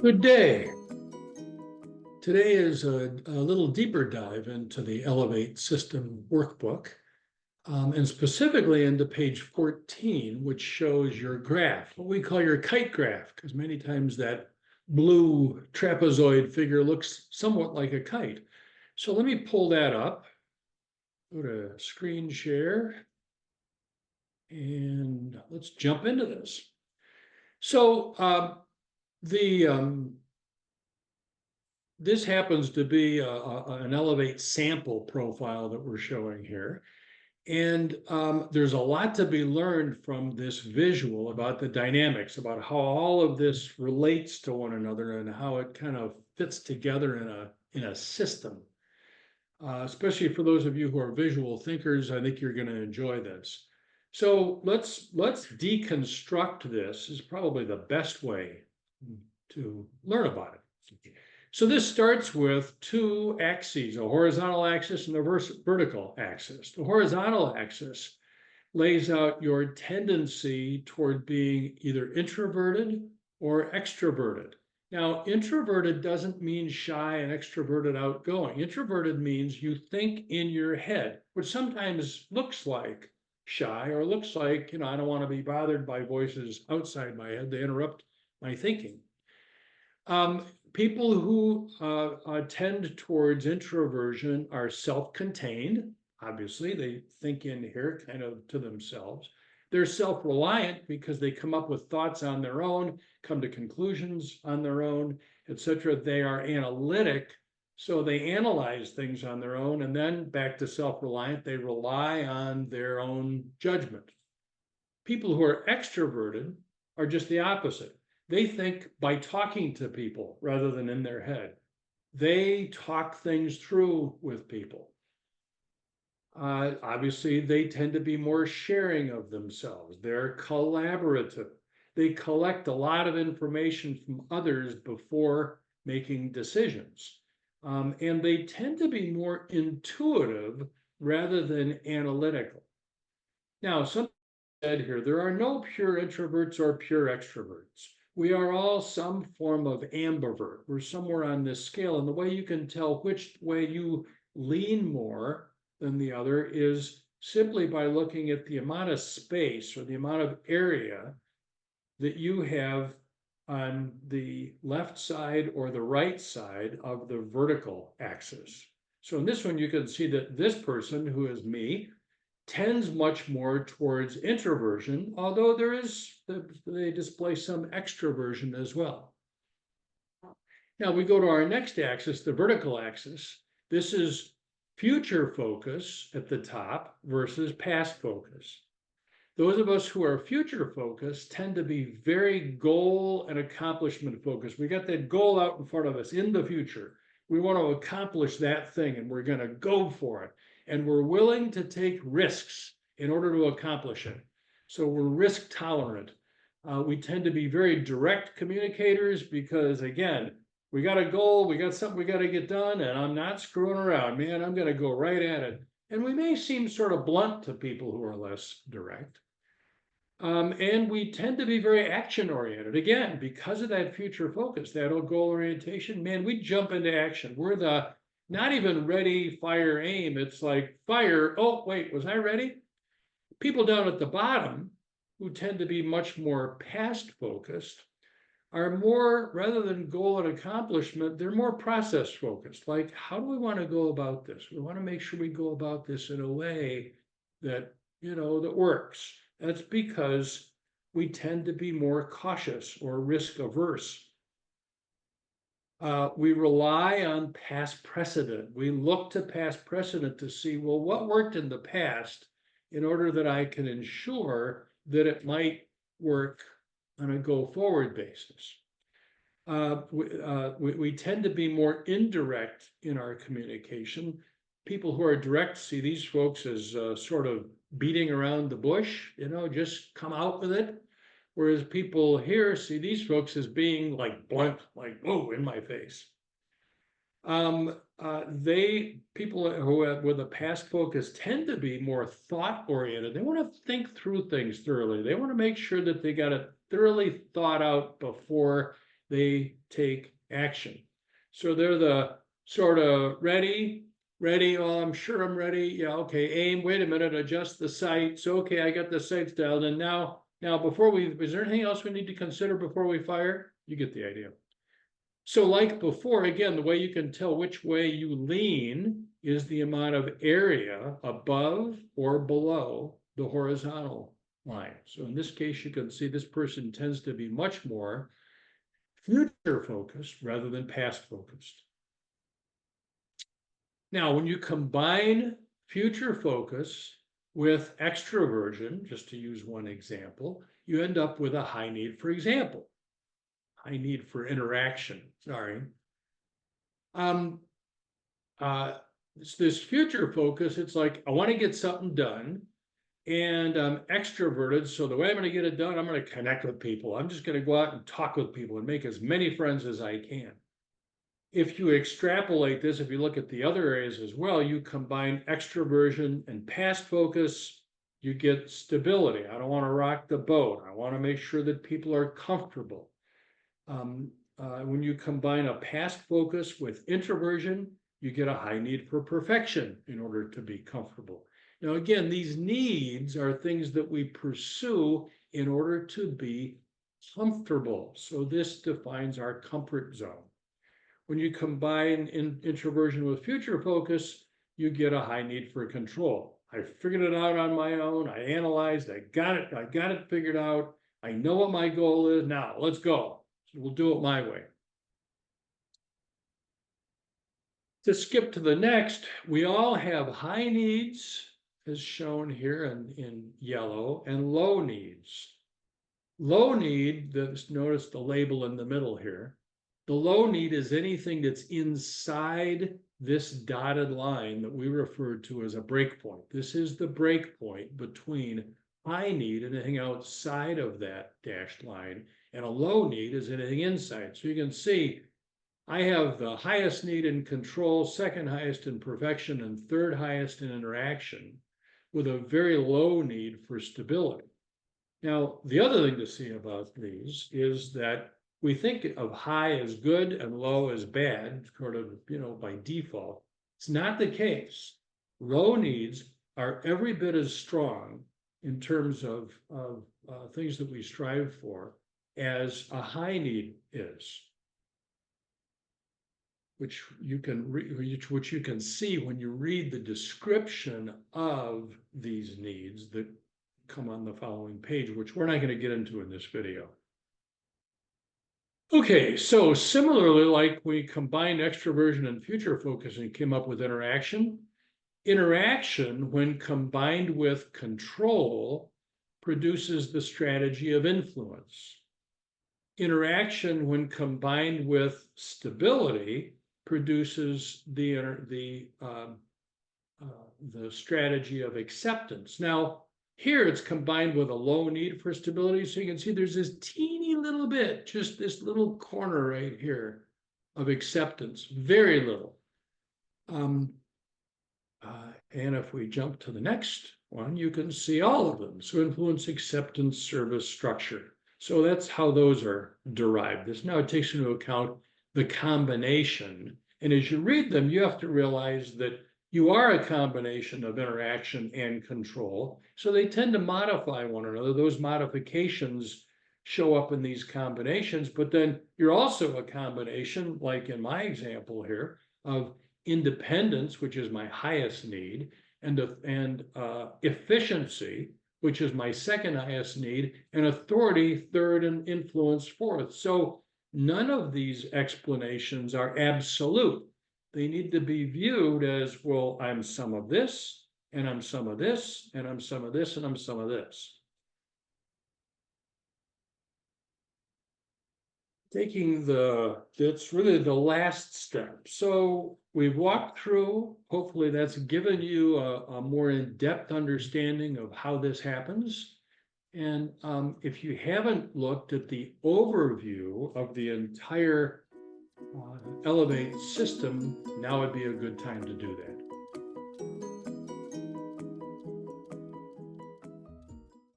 Good day. Today is a little deeper dive into the Elevate System workbook, and specifically into page 14, which shows your graph, what we call your kite graph, because many times that blue trapezoid figure looks somewhat like a kite. So let me pull that up, go to screen share, and let's jump into this. So the this happens to be an Elevate sample profile that we're showing here. And there's a lot to be learned from this visual about the dynamics, about how all of this relates to one another and how it kind of fits together in a system. Especially for those of you who are visual thinkers, I think you're going to enjoy this. So let's deconstruct this is probably the best way to learn about it. So this starts with two axes, a horizontal axis and a vertical axis. The horizontal axis lays out your tendency toward being either introverted or extroverted. Now, introverted doesn't mean shy and extroverted outgoing. Introverted means you think in your head, which sometimes looks like shy or looks like, I don't want to be bothered by voices outside my head. They interrupt my thinking. People who tend towards introversion are self-contained. Obviously, they think in here kind of to themselves. They're self-reliant because they come up with thoughts on their own, come to conclusions on their own, etc. They are analytic, so they analyze things on their own, and then back to self-reliant, they rely on their own judgment. People who are extroverted are just the opposite. They think by talking to people rather than in their head. They talk things through with people. Obviously, they tend to be more sharing of themselves. They're collaborative. They collect a lot of information from others before making decisions. And they tend to be more intuitive rather than analytical. Now, something said here, there are no pure introverts or pure extroverts. We are all some form of ambivert. We're somewhere on this scale. And the way you can tell which way you lean more than the other is simply by looking at the amount of space or the amount of area that you have on the left side or the right side of the vertical axis. So in this one, you can see that this person, who is me, tends much more towards introversion, although they display some extroversion as well. Now we go to our next axis, the vertical axis. This is future focus at the top versus past focus. Those of us who are future focused tend to be very goal and accomplishment focused. We got that goal out in front of us in the future. We want to accomplish that thing and we're going to go for it. And we're willing to take risks in order to accomplish it. So we're risk tolerant. We tend to be very direct communicators because, again, we got a goal, we got something we got to get done, and I'm not screwing around, man. I'm going to go right at it. And we may seem sort of blunt to people who are less direct. And we tend to be very action oriented. Again, because of that future focus, that old goal orientation, man, we jump into action. We're the not even ready, fire, aim. It's like fire. Oh, wait, was I ready? People down at the bottom who tend to be much more past focused are more, rather than goal and accomplishment, they're more process focused. Like, how do we want to go about this? We want to make sure we go about this in a way that, that works. That's because we tend to be more cautious or risk averse. We rely on past precedent. We look to past precedent to see, well, what worked in the past in order that I can ensure that it might work on a go-forward basis. We tend to be more indirect in our communication. People who are direct see these folks as sort of beating around the bush, just come out with it. Whereas people here see these folks as being like blunt, like, whoa, in my face. People who have with a past focus tend to be more thought oriented. They want to think through things thoroughly. They want to make sure that they got it thoroughly thought out before they take action. So they're the sort of ready, oh, I'm sure I'm ready. Yeah, okay, aim, wait a minute, adjust the sights. Okay, I got the sights dialed in. Now before is there anything else we need to consider before we fire? You get the idea. So like before, again, the way you can tell which way you lean is the amount of area above or below the horizontal line. So in this case, you can see this person tends to be much more future focused rather than past focused. Now, when you combine future focus with extroversion, just to use one example, you end up with a high need for example, high need for interaction, sorry. This future focus, it's like, I want to get something done, and I'm extroverted, so the way I'm going to get it done, I'm going to connect with people. I'm just going to go out and talk with people and make as many friends as I can. If you extrapolate this, if you look at the other areas as well, you combine extroversion and past focus, you get stability. I don't want to rock the boat. I want to make sure that people are comfortable. When you combine a past focus with introversion, you get a high need for perfection in order to be comfortable. Now, again, these needs are things that we pursue in order to be comfortable. So this defines our comfort zone. When you combine introversion with future focus, you get a high need for control. I figured it out on my own. I analyzed, I got it figured out. I know what my goal is. Now let's go. So we'll do it my way. To skip to the next, we all have high needs, as shown here in yellow, and low needs. Low need, notice the label in the middle here. The low need is anything that's inside this dotted line that we refer to as a breakpoint. This is the breakpoint between high need and anything outside of that dashed line, and a low need is anything inside. So you can see I have the highest need in control, second highest in perfection, and third highest in interaction, with a very low need for stability. Now, the other thing to see about these is that we think of high as good and low as bad, sort of, by default. It's not the case. Low needs are every bit as strong in terms of things that we strive for as a high need is, which you can see when you read the description of these needs that come on the following page, which we're not going to get into in this video. Okay, so similarly, like we combined extroversion and future focus and came up with interaction. Interaction, when combined with control, produces the strategy of influence. Interaction, when combined with stability, produces the strategy of acceptance. Now, here it's combined with a low need for stability. So you can see there's this teeny little bit, just this little corner right here of acceptance, very little. And if we jump to the next one, you can see all of them. So influence, acceptance, service, structure. So that's how those are derived. This now takes into account the combination. And as you read them, you have to realize that you are a combination of interaction and control. So they tend to modify one another. Those modifications show up in these combinations, but then you're also a combination, like in my example here, of independence, which is my highest need, and efficiency, which is my second highest need, and authority, third, and influence, fourth. So none of these explanations are absolute. They need to be viewed as, well, I'm some of this, and I'm some of this, and I'm some of this, and I'm some of this. That's really the last step. So we've walked through, hopefully that's given you a more in-depth understanding of how this happens. And if you haven't looked at the overview of the entire Elevate system, now would be a good time to do that.